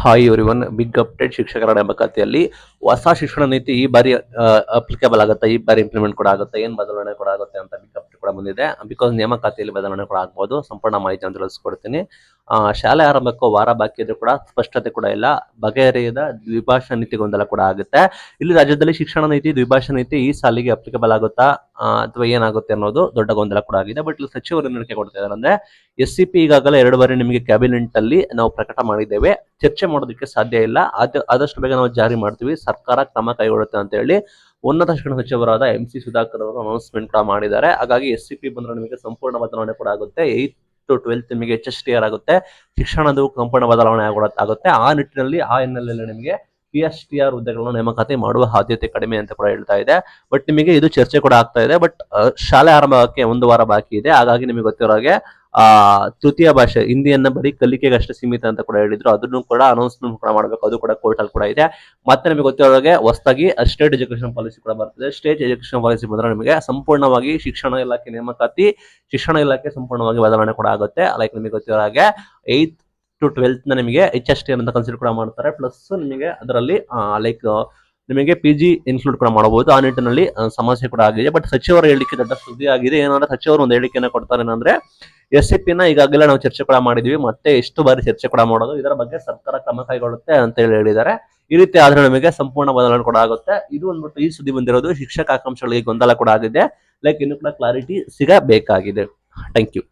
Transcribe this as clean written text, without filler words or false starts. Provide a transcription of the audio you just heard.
Hi everyone, big update ಶಿಕ್ಷಕರ ನೇಮಕಾತಿಯಲ್ಲಿ ಹೊಸ ಶಿಕ್ಷಣ ನೀತಿ ಈ ಬಾರಿ ಅಪ್ಲಿಕೇಬಲ್ ಆಗುತ್ತೆ, ಈ ಬಾರಿ ಇಂಪ್ಲಿಮೆಂಟ್ ಕೂಡ ಆಗುತ್ತೆ, ಏನ್ ಬದಲಾವಣೆ ಕೂಡ ಆಗುತ್ತೆ ಅಂತ ಬಿಗ್ ಅಪ್ಡೇಟ್ ಕೂಡ ಬಂದಿದೆ. ಬಿಕಾಸ್ ನೇಮಕಾತಿಯಲ್ಲಿ ಬದಲಾವಣೆ ಕೂಡ ಆಗ್ಬೋದು. ಸಂಪೂರ್ಣ ಮಾಹಿತಿಯನ್ನು ತಿಳಿಸ್ಕೊಡ್ತೀನಿ. ಶಾಲೆ ಆರಂಭಕ್ಕೂ ವಾರ ಬಾಕಿ ಇದ್ರೂ ಕೂಡ ಸ್ಪಷ್ಟತೆ ಕೂಡ ಇಲ್ಲ. ಬಗೆಹರಿಯದ ದ್ವಿಭಾಷಾ ನೀತಿ ಗೊಂದಲ ಕೂಡ ಆಗುತ್ತೆ. ಇಲ್ಲಿ ರಾಜ್ಯದಲ್ಲಿ ಶಿಕ್ಷಣ ನೀತಿ ದ್ವಿಭಾಷಾ ನೀತಿ ಈ ಸಾಲಿಗೆ ಅಪ್ಲಿಕೇಬಲ್ ಆಗುತ್ತಾ ಅಥವಾ ಏನಾಗುತ್ತೆ ಅನ್ನೋದು ದೊಡ್ಡ ಗೊಂದಲ ಕೂಡ ಆಗಿದೆ. ಬಟ್ ಇಲ್ಲಿ ಸಚಿವರು ಹೇಳಿಕೆ ಕೊಡ್ತಾ ಇದ್ದಾರೆ ಅಂದ್ರೆ SCP ಈಗಾಗಲೇ 2 ಬಾರಿ ನಿಮಗೆ ಕ್ಯಾಬಿನೆಟ್ ಅಲ್ಲಿ ನಾವು ಪ್ರಕಟ ಮಾಡಿದ್ದೇವೆ, ಚರ್ಚೆ ಮಾಡೋದಕ್ಕೆ ಸಾಧ್ಯ ಇಲ್ಲ, ಆದಷ್ಟು ಬೇಗ ನಾವು ಜಾರಿ ಮಾಡ್ತೀವಿ, ಸರ್ಕಾರ ಕ್ರಮ ಕೈಗೊಳ್ಳುತ್ತೆ ಅಂತ ಹೇಳಿ ಉನ್ನತ ಶಿಕ್ಷಣ ಸಚಿವರಾದ MC ಸುಧಾಕರ್ ಅವರು ಅನೌನ್ಸ್ಮೆಂಟ್ ಕೂಡ ಮಾಡಿದ್ದಾರೆ. ಹಾಗಾಗಿ SCP ಬಂದ್ರೆ ನಿಮಗೆ ಸಂಪೂರ್ಣ ಬದಲಾವಣೆ ಕೂಡ ಆಗುತ್ತೆ. 8th to 12th ನಿಮಗೆ HSTR ಆಗುತ್ತೆ, ಶಿಕ್ಷಣದ ಸಂಪೂರ್ಣ ಬದಲಾವಣೆ ಆಗುತ್ತೆ. ಆ ನಿಟ್ಟಿನಲ್ಲಿ ಆ ಹಿನ್ನೆಲೆಯಲ್ಲಿ ನಿಮಗೆ PSTR ಹುದ್ದೆಗಳನ್ನು ನೇಮಕಾತಿ ಮಾಡುವ ಸಾಧ್ಯತೆ ಕಡಿಮೆ ಅಂತ ಕೂಡ ಹೇಳ್ತಾ ಇದೆ. ಬಟ್ ನಿಮಗೆ ಇದು ಚರ್ಚೆ ಕೂಡ ಆಗ್ತಾ ಇದೆ. ಬಟ್ ಶಾಲೆ ಆರಂಭಕ್ಕೆ 1 ವಾರ ಬಾಕಿ ಇದೆ. ಹಾಗಾಗಿ ನಿಮಗೆ ಗೊತ್ತಿರೋ ಹಾಗೆ ತೃತೀಯ ಭಾಷೆ ಹಿಂದಿಯನ್ನ ಬರೀ ಕಲಿಕೆಗೆ ಅಷ್ಟೇ ಸೀಮಿತ ಅಂತ ಕೂಡ ಹೇಳಿದ್ರು. ಅದನ್ನು ಕೂಡ ಅನೌನ್ಸ್ಮೆಂಟ್ ಕೂಡ ಮಾಡಬೇಕು, ಅದು ಕೂಡ ಕೋರ್ಟ್ ಅಲ್ಲಿ ಕೂಡ ಇದೆ. ಮತ್ತೆ ನಿಮಗೆ ಗೊತ್ತಿರೋ ಹಾಗೆ ಹೊಸದಾಗಿ ಸ್ಟೇಟ್ ಎಜುಕೇಶನ್ ಪಾಲಿಸಿ ಕೂಡ ಬರ್ತದೆ. ಸ್ಟೇಟ್ ಎಜುಕೇಶನ್ ಪಾಲಿಸಿ ಬಂದ್ರೆ ನಿಮಗೆ ಸಂಪೂರ್ಣವಾಗಿ ಶಿಕ್ಷಣ ಇಲಾಖೆ ನೇಮಕಾತಿ, ಶಿಕ್ಷಣ ಇಲಾಖೆ ಸಂಪೂರ್ಣವಾಗಿ ಬದಲಾವಣೆ ಕೂಡ ಆಗುತ್ತೆ. ಲೈಕ್ ನಿಮಗೆ ಗೊತ್ತಿರೋ ಹಾಗೆ 8th to 12th ನಿಮಗೆ HSTR ಅಂತ ಕನ್ಸಿಡರ್ ಕೂಡ ಮಾಡ್ತಾರೆ. ಪ್ಲಸ್ ನಿಮಗೆ ಅದರಲ್ಲಿ ಲೈಕ್ ನಿಮಗೆ PG ಇನ್ಕ್ಲೂಡ್ ಕೂಡ ಮಾಡಬಹುದು. ಆ ನಿಟ್ಟಿನಲ್ಲಿ ಸಮಸ್ಯೆ ಕೂಡ ಆಗಿದೆ. ಬಟ್ ಸಚಿವರ ಹೇಳಿಕೆ ದೊಡ್ಡ ಸುದ್ದಿ ಆಗಿದೆ. ಏನಂದ್ರೆ ಸಚಿವರು ಒಂದು ಹೇಳಿಕೆಯನ್ನು ಕೊಡ್ತಾರೆ, ಏನಂದ್ರೆ SCP ಈಗಾಗಲೇ ನಾವು ಚರ್ಚೆ ಕೂಡ ಮಾಡಿದ್ವಿ, ಮತ್ತೆ ಎಷ್ಟು ಬಾರಿ ಚರ್ಚೆ ಕೂಡ ಮಾಡೋದು, ಇದರ ಬಗ್ಗೆ ಸರ್ಕಾರ ಕ್ರಮ ಕೈಗೊಳ್ಳುತ್ತೆ ಅಂತ ಹೇಳಿದ್ದಾರೆ. ಈ ರೀತಿ ಆದ್ರೆ ನಮಗೆ ಸಂಪೂರ್ಣ ಬದಲಾವಣೆ ಕೂಡ ಆಗುತ್ತೆ. ಇದು ಅಂದ್ಬಿಟ್ಟು ಈ ಸುದ್ದಿ ಬಂದಿರೋದು. ಶಿಕ್ಷಕ ಆಕಾಂಕ್ಷೆಗಳಿಗೆ ಗೊಂದಲ ಕೂಡ ಆಗಿದೆ. ಲೈಕ್ ಇನ್ನು ಕೂಡ ಕ್ಲಾರಿಟಿ ಸಿಗಬೇಕಾಗಿದೆ. Thank you.